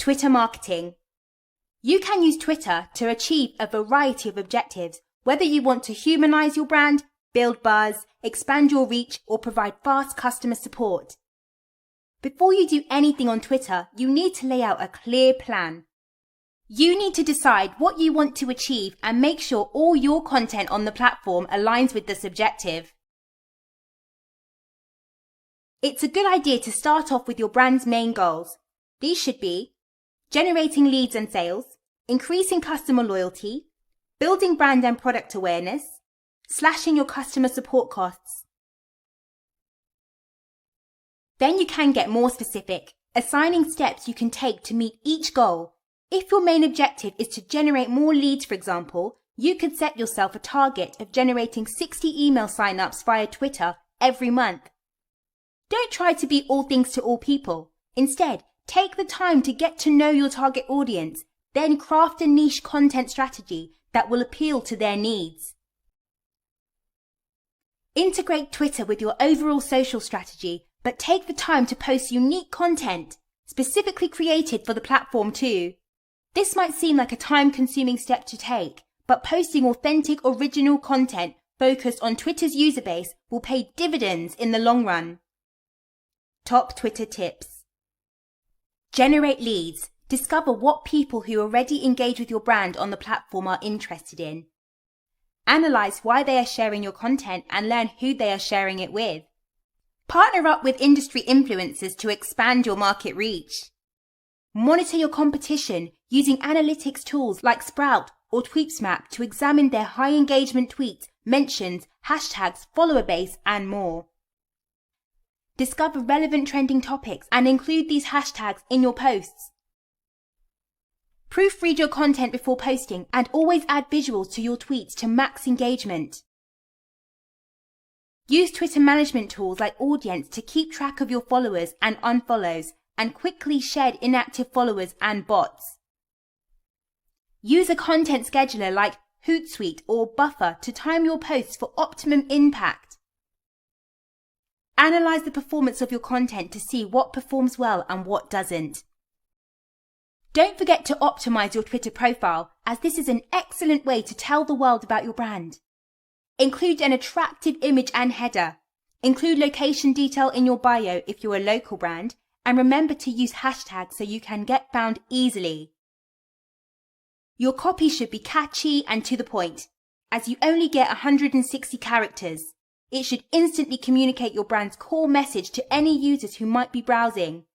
Twitter marketing. You can use Twitter to achieve a variety of objectives, whether you want to humanize your brand, build buzz, expand your reach, or provide fast customer support. Before you do anything on Twitter, you need to lay out a clear plan. You need to decide what you want to achieve and make sure all your content on the platform aligns with this objective. It's a good idea to start off with your brand's main goals. These should be generating leads and sales, increasing customer loyalty, building brand and product awareness, slashing your customer support costs. Then you can get more specific, assigning steps you can take to meet each goal. If your main objective is to generate more leads, for example, you could set yourself a target of generating 60 email signups via Twitter every month. Don't try to be all things to all people. Instead, take the time to get to know your target audience, then craft a niche content strategy that will appeal to their needs. Integrate Twitter with your overall social strategy, but take the time to post unique content, specifically created for the platform too. This might seem like a time-consuming step to take, but posting authentic, original content focused on Twitter's user base will pay dividends in the long run. Top Twitter tips. Generate leads. Discover what people who already engage with your brand on the platform are interested in. Analyze why they are sharing your content and learn who they are sharing it with. Partner up with industry influencers to expand your market reach. Monitor your competition using analytics tools like Sprout or Tweetsmap to examine their high engagement tweets, mentions, hashtags, follower base, and more. Discover relevant trending topics and include these hashtags in your posts. Proofread your content before posting and always add visuals to your tweets to max engagement. Use Twitter management tools like Audience to keep track of your followers and unfollows and quickly shed inactive followers and bots. Use a content scheduler like Hootsuite or Buffer to time your posts for optimum impact. Analyze the performance of your content to see what performs well and what doesn't. Don't forget to optimize your Twitter profile, as this is an excellent way to tell the world about your brand. Include an attractive image and header. Include location detail in your bio if you're a local brand, and remember to use hashtags so you can get found easily. Your copy should be catchy and to the point, as you only get 160 characters. It should instantly communicate your brand's core message to any users who might be browsing.